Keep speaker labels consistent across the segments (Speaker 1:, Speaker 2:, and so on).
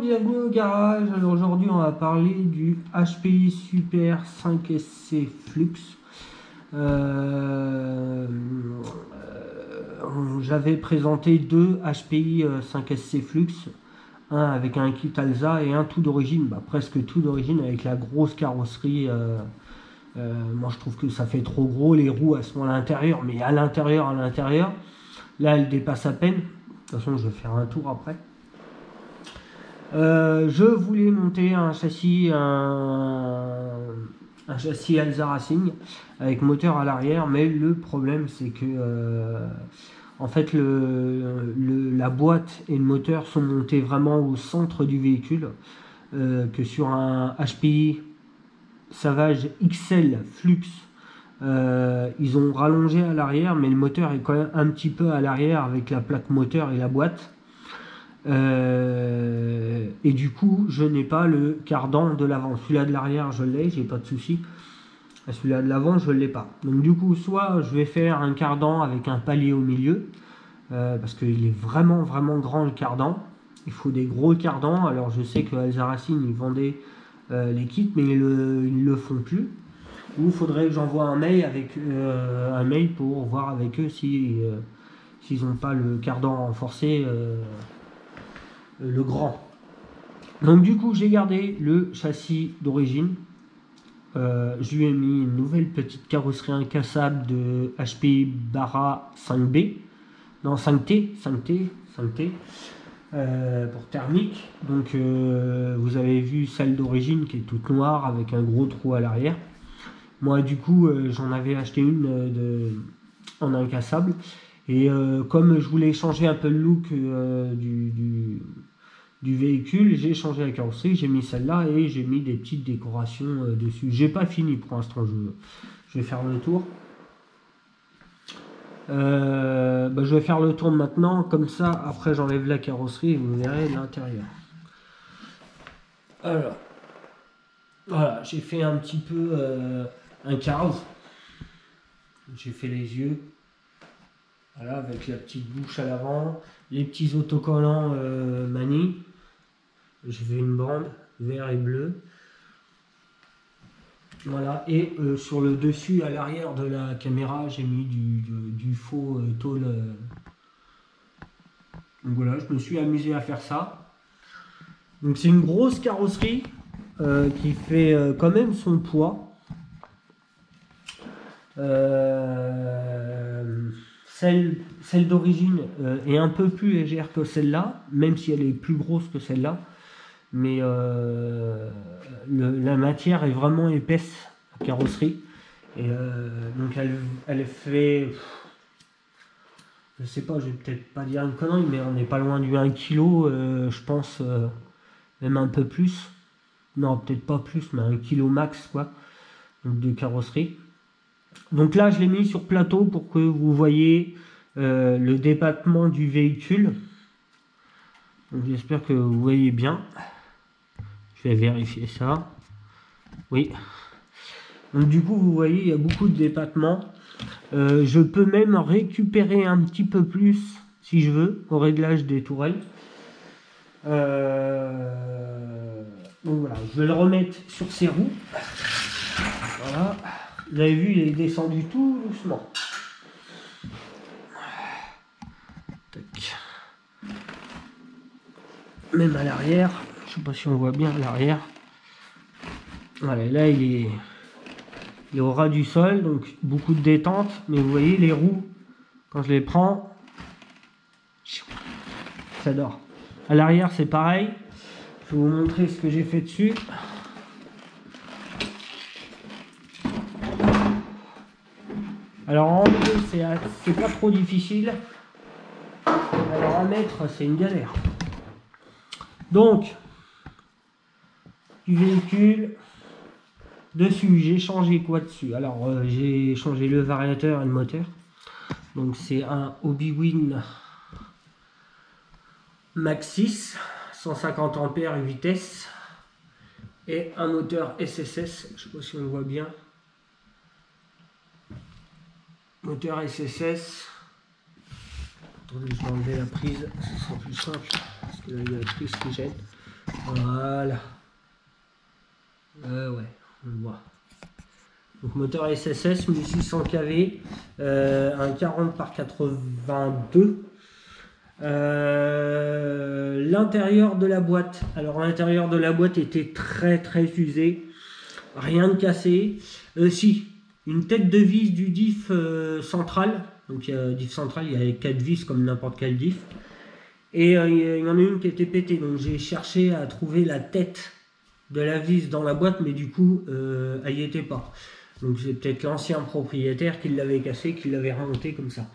Speaker 1: bienvenue au garage. Alors aujourd'hui on va parler du HPI Super 5SC Flux. J'avais présenté deux HPI 5SC Flux, un avec un kit Alsa et un tout d'origine, presque tout d'origine avec la grosse carrosserie. Moi je trouve que ça fait trop gros, les roues elles sont à l'intérieur, mais à l'intérieur, là elles dépassent à peine. De toute façon je vais faire un tour après. Je voulais monter un châssis Alsa Racing avec moteur à l'arrière, mais le problème c'est que en fait la boîte et le moteur sont montés vraiment au centre du véhicule, que sur un HPI Savage XL Flux ils ont rallongé à l'arrière, mais le moteur est quand même un petit peu à l'arrière avec la plaque moteur et la boîte. Et du coup je n'ai pas le cardan de l'avant. Celui-là de l'arrière je l'ai, j'ai pas de souci. Celui-là de l'avant je l'ai pas. Donc du coup soit je vais faire un cardan avec un palier au milieu, parce qu'il est vraiment grand le cardan. Il faut des gros cardans. Alors je sais que Alsa Racing ils vendaient les kits, mais ils le font plus. Ou il faudrait que j'envoie un mail pour voir avec eux s'ils n'ont pas le cardan renforcé, le grand. Donc du coup j'ai gardé le châssis d'origine. Je lui ai mis une nouvelle petite carrosserie incassable de HPI Barra 5B, non 5T pour thermique. Donc vous avez vu celle d'origine qui est toute noire avec un gros trou à l'arrière. Moi du coup j'en avais acheté une en incassable, et comme je voulais changer un peu le look du véhicule, j'ai changé la carrosserie, j'ai mis celle-là et j'ai mis des petites décorations dessus. J'ai pas fini pour l'instant, je vais faire le tour. Je vais faire le tour maintenant, comme ça après j'enlève la carrosserie et vous verrez l'intérieur. Alors voilà, j'ai fait un petit peu un Cars. J'ai fait les yeux, voilà, avec la petite bouche à l'avant, les petits autocollants Mani. J'ai fait une bande vert et bleu, voilà, et sur le dessus à l'arrière de la caméra j'ai mis du faux tôle. Donc voilà, je me suis amusé à faire ça. Donc c'est une grosse carrosserie qui fait quand même son poids. Celle d'origine est un peu plus légère que celle-là, même si elle est plus grosse que celle-là. Mais la matière est vraiment épaisse, la carrosserie. Et donc elle fait, je sais pas, je vais peut-être pas dire une connerie, mais on n'est pas loin du 1 kg, je pense, même un peu plus. Non, peut-être pas plus, mais 1 kg max, quoi, donc de carrosserie. Donc là, je l'ai mis sur plateau pour que vous voyez le débattement du véhicule. Donc j'espère que vous voyez bien. Je vais vérifier ça. Oui. Donc du coup, vous voyez, il y a beaucoup de débattement. Je peux même récupérer un petit peu plus, si je veux, au réglage des tourelles. Donc voilà, je vais le remettre sur ses roues. Voilà. Vous avez vu, il est descendu tout doucement. Tac. Même à l'arrière. Je sais pas si on voit bien l'arrière. Voilà, là il est au ras du sol, donc beaucoup de détente, mais vous voyez les roues, quand je les prends, ça dort. À l'arrière c'est pareil, je vais vous montrer ce que j'ai fait dessus. Alors en enlever c'est pas trop difficile, alors à mettre c'est une galère. Donc du véhicule, dessus j'ai changé quoi dessus? Alors j'ai changé le variateur et le moteur. Donc c'est un Hobbywing Max 6 150 ampères vitesse et un moteur SSS, je sais pas si on le voit bien, moteur SSS. Attendez, je vais enlever la prise, ce sera plus simple parce que là il y a la prise qui gêne. Voilà. Ouais, on le voit. Donc moteur SSS 1600 kV, un 40 par 82. L'intérieur de la boîte. Alors l'intérieur de la boîte était très usé. Rien de cassé. Si, une tête de vis du diff central. Donc diff central, il y a 4 vis comme n'importe quel diff. Et il y en a une qui était pétée. Donc j'ai cherché à trouver la tête de la vis dans la boîte, mais du coup, elle n'y était pas. Donc c'est peut-être l'ancien propriétaire qui l'avait cassé, qui l'avait remonté comme ça.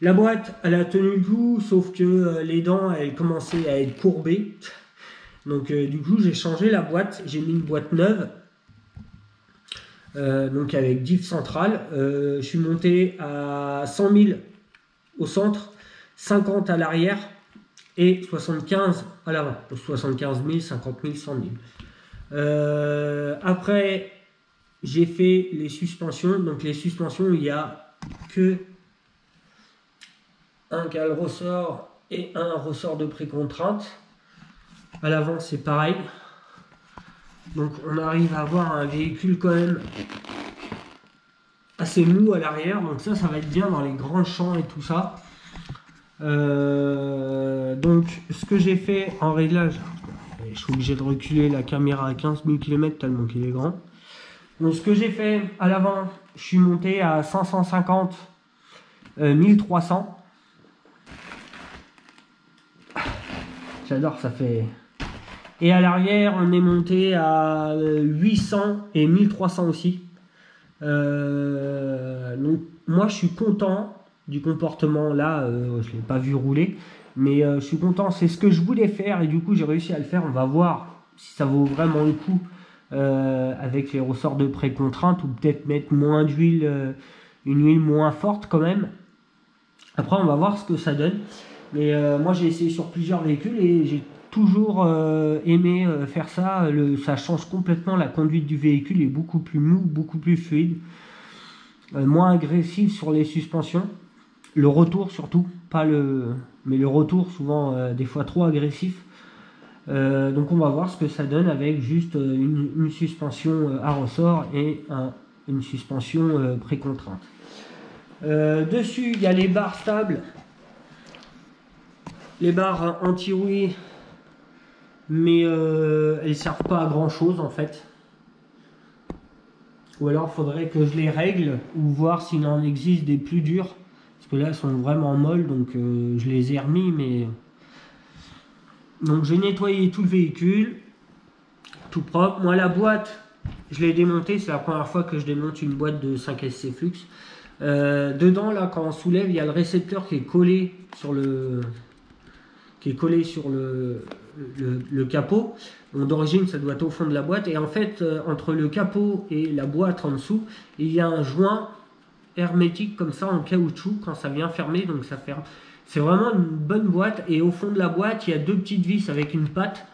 Speaker 1: La boîte, elle a tenu le coup, sauf que les dents, elles commençaient à être courbées. Donc du coup, j'ai changé la boîte. J'ai mis une boîte neuve. Donc avec diff central. Je suis monté à 100 000 au centre, 50 à l'arrière et 75 à l'avant. 75 000, 50 000, 100 000. Après, j'ai fait les suspensions. Donc les suspensions, il n'y a que un cale ressort et un ressort de précontrainte. À l'avant, c'est pareil. Donc on arrive à avoir un véhicule quand même assez mou à l'arrière. Donc ça va être bien dans les grands champs et tout ça. Donc ce que j'ai fait en réglage, je suis obligé de reculer la caméra à 15 000 km tellement qu'il est grand. Donc ce que j'ai fait à l'avant, je suis monté à 550 1300. J'adore, ça fait. Et à l'arrière, on est monté à 800 et 1300 aussi. Donc moi, je suis content du comportement là. Je l'ai pas vu rouler, mais je suis content. C'est ce que je voulais faire et du coup, j'ai réussi à le faire. On va voir si ça vaut vraiment le coup avec les ressorts de précontrainte ou peut-être mettre moins d'huile, une huile moins forte quand même. Après, on va voir ce que ça donne. Mais moi, j'ai essayé sur plusieurs véhicules et j'ai toujours aimé faire ça. Ça change complètement la conduite du véhicule, est beaucoup plus mou, beaucoup plus fluide, moins agressif sur les suspensions. Le retour surtout, mais le retour souvent des fois trop agressif. Donc on va voir ce que ça donne avec juste une suspension à ressort et une suspension précontrainte. Dessus, il y a les barres stables. Les barres anti-rouille, mais elles ne servent pas à grand chose en fait. Ou alors il faudrait que je les règle ou voir s'il en existe des plus dures. Parce que là elles sont vraiment molles, donc je les ai remis. Mais donc j'ai nettoyé tout le véhicule, tout propre. Moi la boîte, je l'ai démontée, c'est la première fois que je démonte une boîte de 5SC Flux. Dedans là, quand on soulève, il y a le récepteur qui est collé sur le capot. D'origine, ça doit être au fond de la boîte. Et en fait, entre le capot et la boîte en dessous, il y a un joint hermétique comme ça en caoutchouc quand ça vient fermer. Donc ça ferme. C'est vraiment une bonne boîte. Et au fond de la boîte, il y a deux petites vis avec une patte.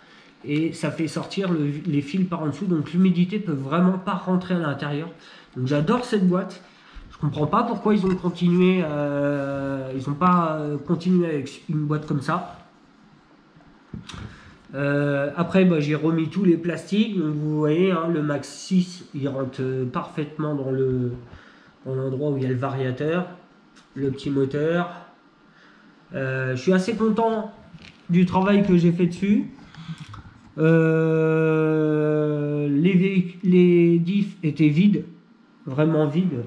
Speaker 1: Et ça fait sortir les fils par en dessous. Donc l'humidité peut vraiment pas rentrer à l'intérieur. Donc j'adore cette boîte. Je comprends pas pourquoi ils ont continué. Ils n'ont pas continué avec une boîte comme ça. Après j'ai remis tous les plastiques, donc vous voyez hein, le Max 6 il rentre parfaitement dans l'endroit où il y a le variateur, le petit moteur. Je suis assez content du travail que j'ai fait dessus. Les diffs étaient vides, vraiment vides,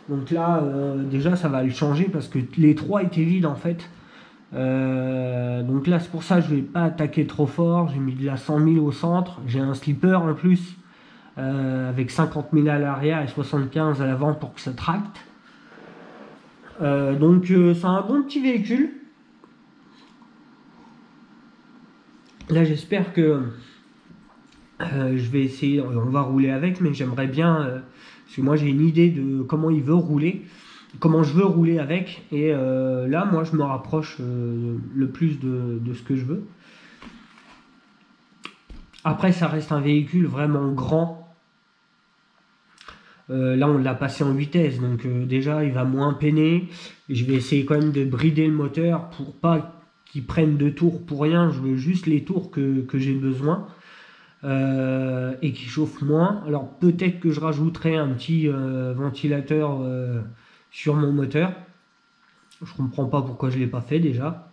Speaker 1: donc là déjà ça va le changer parce que les trois étaient vides en fait. Donc là c'est pour ça que je vais pas attaquer trop fort. J'ai mis de la 100 000 au centre, j'ai un slipper en plus avec 50 000 à l'arrière et 75 à l'avant pour que ça tracte. Donc c'est un bon petit véhicule. Là j'espère que je vais essayer, on va rouler avec, mais j'aimerais bien parce que moi j'ai une idée de comment il veut rouler, comment je veux rouler avec, et là moi je me rapproche le plus de ce que je veux. Après ça reste un véhicule vraiment grand. Là on l'a passé en vitesse, donc déjà il va moins peiner. Je vais essayer quand même de brider le moteur pour pas qui prennent de tours pour rien, je veux juste les tours que j'ai besoin. Et qui chauffent moins. Alors peut-être que je rajouterai un petit ventilateur sur mon moteur. Je comprends pas pourquoi je l'ai pas fait déjà.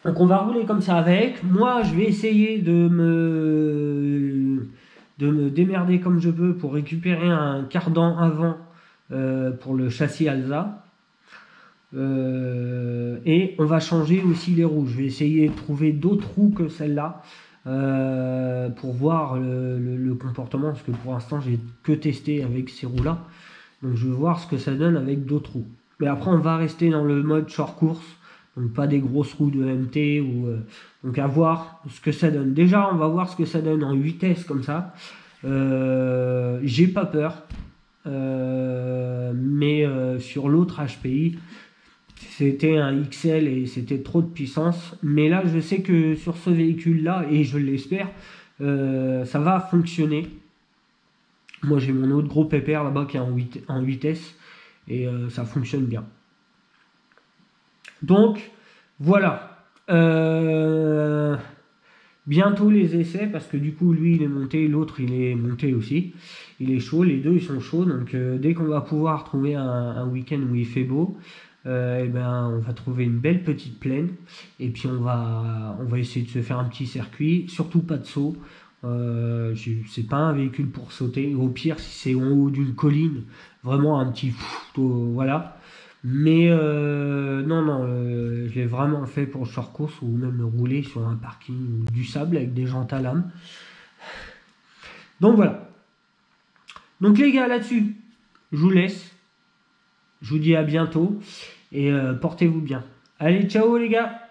Speaker 1: Donc on va rouler comme ça avec. Moi je vais essayer de me démerder comme je peux pour récupérer un cardan avant pour le châssis Alsa. Et on va changer aussi les roues. Je vais essayer de trouver d'autres roues que celle-là pour voir le comportement, parce que pour l'instant j'ai que testé avec ces roues-là. Donc je vais voir ce que ça donne avec d'autres roues. Mais après on va rester dans le mode short course, donc pas des grosses roues de MT ou donc à voir ce que ça donne. Déjà on va voir ce que ça donne en vitesse comme ça. J'ai pas peur, mais sur l'autre HPI c'était un XL et c'était trop de puissance. Mais là, je sais que sur ce véhicule-là, et je l'espère, ça va fonctionner. Moi, j'ai mon autre gros pépère là-bas qui est en vitesse et ça fonctionne bien. Donc, voilà. Bientôt les essais parce que du coup, lui, il est monté, l'autre, il est monté aussi. Il est chaud, les deux, ils sont chauds. Donc, dès qu'on va pouvoir trouver un week-end où il fait beau, et ben, on va trouver une belle petite plaine et puis on va essayer de se faire un petit circuit, surtout pas de saut. C'est pas un véhicule pour sauter. Au pire, si c'est en haut d'une colline, vraiment un petit voilà. Mais non, je l'ai vraiment fait pour le short course ou même rouler sur un parking ou du sable avec des jantes à lame. Donc voilà. Donc les gars, là-dessus, je vous laisse. Je vous dis à bientôt et portez-vous bien. Allez, ciao les gars!